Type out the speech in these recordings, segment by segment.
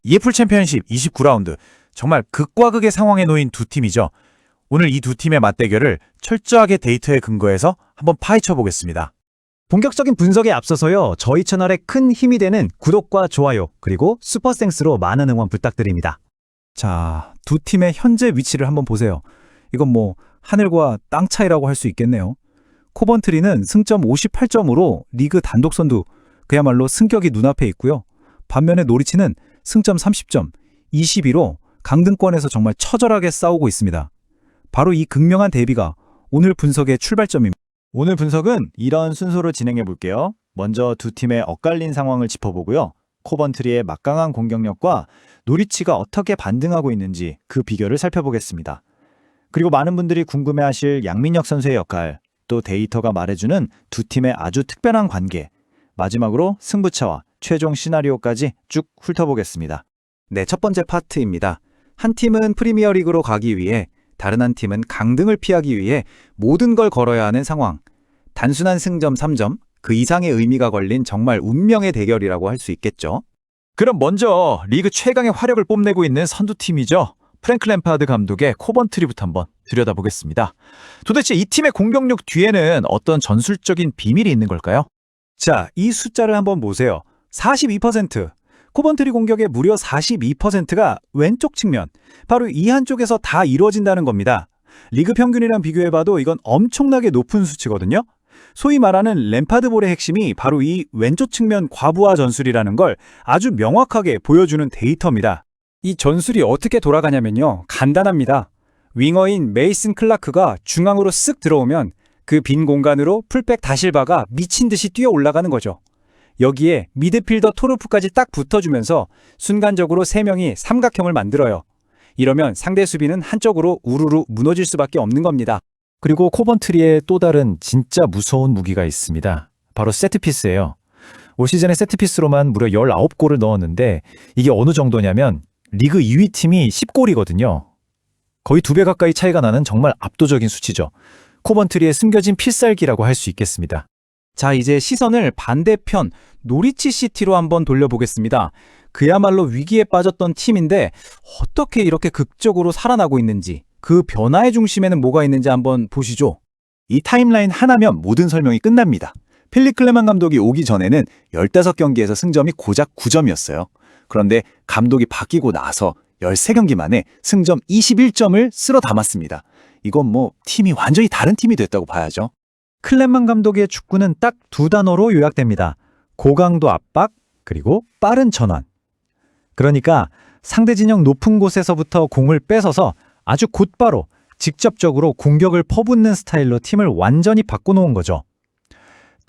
EFL 챔피언십 29라운드, 정말 극과 극의 상황에 놓인 두 팀이죠. 오늘 이 두 팀의 맞대결을 철저하게 데이터에 근거해서 한번 파헤쳐 보겠습니다. 본격적인 분석에 앞서서요, 저희 채널에 큰 힘이 되는 구독과 좋아요, 그리고 슈퍼생스로 많은 응원 부탁드립니다. 자, 두 팀의 현재 위치를 한번 보세요. 이건 뭐 하늘과 땅 차이라고 할 수 있겠네요. 코번트리는 승점 58점으로 리그 단독 선두, 그야말로 승격이 눈앞에 있고요. 반면에 노리치는 승점 30점, 22로 강등권에서 정말 처절하게 싸우고 있습니다. 바로 이 극명한 대비가 오늘 분석의 출발점입니다. 오늘 분석은 이런 순서로 진행해 볼게요. 먼저 두 팀의 엇갈린 상황을 짚어보고요. 코번트리의 막강한 공격력과 노리치가 어떻게 반등하고 있는지 그 비결을 살펴보겠습니다. 그리고 많은 분들이 궁금해하실 양민혁 선수의 역할, 또 데이터가 말해주는 두 팀의 아주 특별한 관계, 마지막으로 승부차와 최종 시나리오까지 쭉 훑어보겠습니다. 네, 첫 번째 파트입니다. 한 팀은 프리미어리그로 가기 위해 다른 한 팀은 강등을 피하기 위해 모든 걸 걸어야 하는 상황. 단순한 승점 3점, 그 이상의 의미가 걸린 정말 운명의 대결이라고 할 수 있겠죠. 그럼 먼저 리그 최강의 화력을 뽐내고 있는 선두팀이죠. 프랭크 램파드 감독의 코번트리부터 한번 들여다보겠습니다. 도대체 이 팀의 공격력 뒤에는 어떤 전술적인 비밀이 있는 걸까요? 자, 이 숫자를 한번 보세요. 42%. 코번트리 공격의 무려 42%가 왼쪽 측면, 바로 이 한쪽에서 다 이루어진다는 겁니다. 리그 평균이랑 비교해봐도 이건 엄청나게 높은 수치거든요. 소위 말하는 램파드볼의 핵심이 바로 이 왼쪽 측면 과부하 전술이라는 걸 아주 명확하게 보여주는 데이터입니다. 이 전술이 어떻게 돌아가냐면요, 간단합니다. 윙어인 메이슨 클라크가 중앙으로 쓱 들어오면 그 빈 공간으로 풀백 다실바가 미친 듯이 뛰어 올라가는 거죠. 여기에 미드필더 토르프까지 딱 붙어주면서 순간적으로 3명이 삼각형을 만들어요. 이러면 상대 수비는 한쪽으로 우르르 무너질 수밖에 없는 겁니다. 그리고 코번트리의 또 다른 진짜 무서운 무기가 있습니다. 바로 세트피스예요. 올 시즌에 세트피스로만 무려 19골을 넣었는데 이게 어느 정도냐면 리그 2위 팀이 10골이거든요. 거의 2배 가까이 차이가 나는 정말 압도적인 수치죠. 코번트리의 숨겨진 필살기라고 할 수 있겠습니다. 자, 이제 시선을 반대편 노리치 시티로 한번 돌려보겠습니다. 그야말로 위기에 빠졌던 팀인데 어떻게 이렇게 극적으로 살아나고 있는지, 그 변화의 중심에는 뭐가 있는지 한번 보시죠. 이 타임라인 하나면 모든 설명이 끝납니다. 필립 클레만 감독이 오기 전에는 15경기에서 승점이 고작 9점이었어요. 그런데 감독이 바뀌고 나서 13경기 만에 승점 21점을 쓸어 담았습니다. 이건 뭐 팀이 완전히 다른 팀이 됐다고 봐야죠. 클레만 감독의 축구는 딱 두 단어로 요약됩니다. 고강도 압박, 그리고 빠른 전환. 그러니까 상대 진영 높은 곳에서부터 공을 뺏어서 아주 곧바로 직접적으로 공격을 퍼붓는 스타일로 팀을 완전히 바꿔놓은 거죠.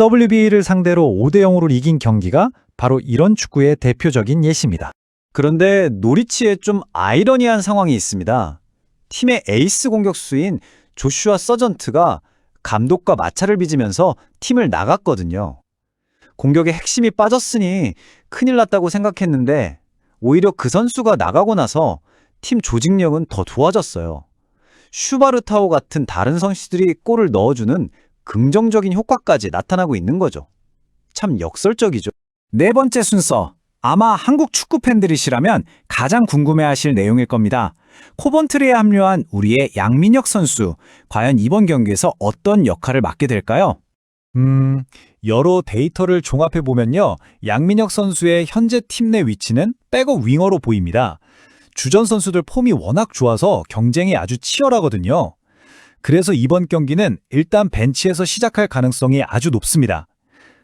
WB를 상대로 5대0으로 이긴 경기가 바로 이런 축구의 대표적인 예시입니다. 그런데 노리치에 좀 아이러니한 상황이 있습니다. 팀의 에이스 공격수인 조슈아 서전트가 감독과 마찰을 빚으면서 팀을 나갔거든요. 공격의 핵심이 빠졌으니 큰일 났다고 생각했는데 오히려 그 선수가 나가고 나서 팀 조직력은 더 좋아졌어요. 슈바르타오 같은 다른 선수들이 골을 넣어주는 긍정적인 효과까지 나타나고 있는 거죠. 참 역설적이죠. 네 번째 순서, 아마 한국 축구 팬들이시라면 가장 궁금해하실 내용일 겁니다. 코번트리에 합류한 우리의 양민혁 선수, 과연 이번 경기에서 어떤 역할을 맡게 될까요? 여러 데이터를 종합해보면요, 양민혁 선수의 현재 팀 내 위치는 백업 윙어로 보입니다. 주전 선수들 폼이 워낙 좋아서 경쟁이 아주 치열하거든요. 그래서 이번 경기는 일단 벤치에서 시작할 가능성이 아주 높습니다.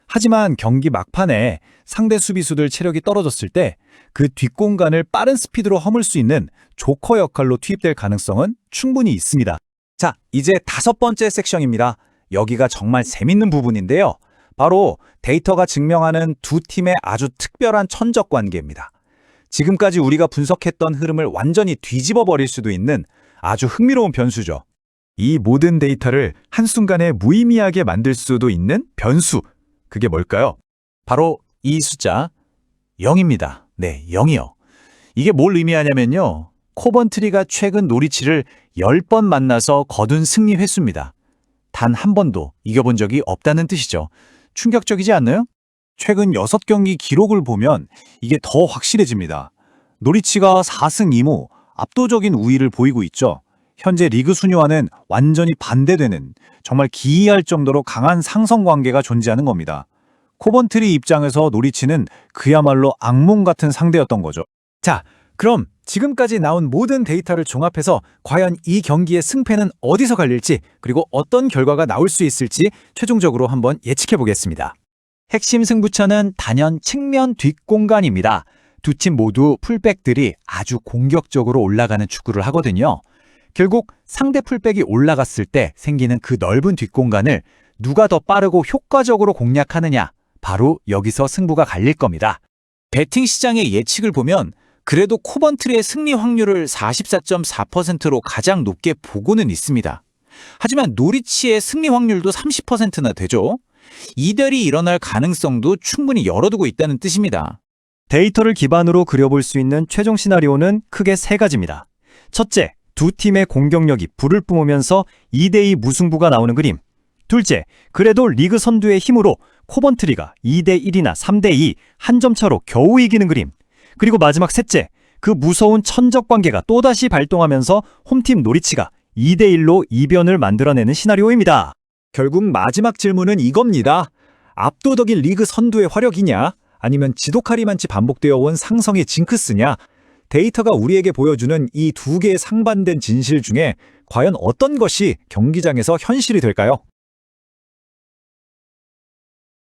하지만 경기 막판에 상대 수비수들 체력이 떨어졌을 때 그 뒷공간을 빠른 스피드로 허물 수 있는 조커 역할로 투입될 가능성은 충분히 있습니다. 자, 이제 5번째 섹션입니다. 여기가 정말 재밌는 부분인데요. 바로 데이터가 증명하는 두 팀의 아주 특별한 천적 관계입니다. 지금까지 우리가 분석했던 흐름을 완전히 뒤집어 버릴 수도 있는 아주 흥미로운 변수죠. 이 모든 데이터를 한순간에 무의미하게 만들 수도 있는 변수. 그게 뭘까요? 바로 이 숫자 0입니다. 네, 0이요. 이게 뭘 의미하냐면요. 코번트리가 최근 노리치를 10번 만나서 거둔 승리 횟수입니다. 단 한 번도 이겨본 적이 없다는 뜻이죠. 충격적이지 않나요? 최근 6경기 기록을 보면 이게 더 확실해집니다. 노리치가 4승 2무, 압도적인 우위를 보이고 있죠. 현재 리그 순위와는 완전히 반대되는 정말 기이할 정도로 강한 상성 관계가 존재하는 겁니다. 코번트리 입장에서 노리치는 그야말로 악몽 같은 상대였던 거죠. 자, 그럼 지금까지 나온 모든 데이터를 종합해서 과연 이 경기의 승패는 어디서 갈릴지, 그리고 어떤 결과가 나올 수 있을지 최종적으로 한번 예측해 보겠습니다. 핵심 승부처는 단연 측면 뒷공간입니다. 두 팀 모두 풀백들이 아주 공격적으로 올라가는 축구를 하거든요. 결국 상대 풀백이 올라갔을 때 생기는 그 넓은 뒷공간을 누가 더 빠르고 효과적으로 공략하느냐, 바로 여기서 승부가 갈릴 겁니다. 배팅 시장의 예측을 보면 그래도 코번트리의 승리 확률을 44.4%로 가장 높게 보고는 있습니다. 하지만 노리치의 승리 확률도 30%나 되죠. 이별이 일어날 가능성도 충분히 열어두고 있다는 뜻입니다. 데이터를 기반으로 그려볼 수 있는 최종 시나리오는 크게 세 가지입니다. 첫째, 두 팀의 공격력이 불을 뿜으면서 2대2 무승부가 나오는 그림. 둘째, 그래도 리그 선두의 힘으로 코번트리가 2대1이나 3대2 한 점 차로 겨우 이기는 그림. 그리고 마지막 셋째, 그 무서운 천적 관계가 또다시 발동하면서 홈팀 노리치가 2대1로 이변을 만들어내는 시나리오입니다. 결국 마지막 질문은 이겁니다. 압도적인 리그 선두의 화력이냐? 아니면 지독하리만치 반복되어 온 상성의 징크스냐? 데이터가 우리에게 보여주는 이 두 개의 상반된 진실 중에 과연 어떤 것이 경기장에서 현실이 될까요?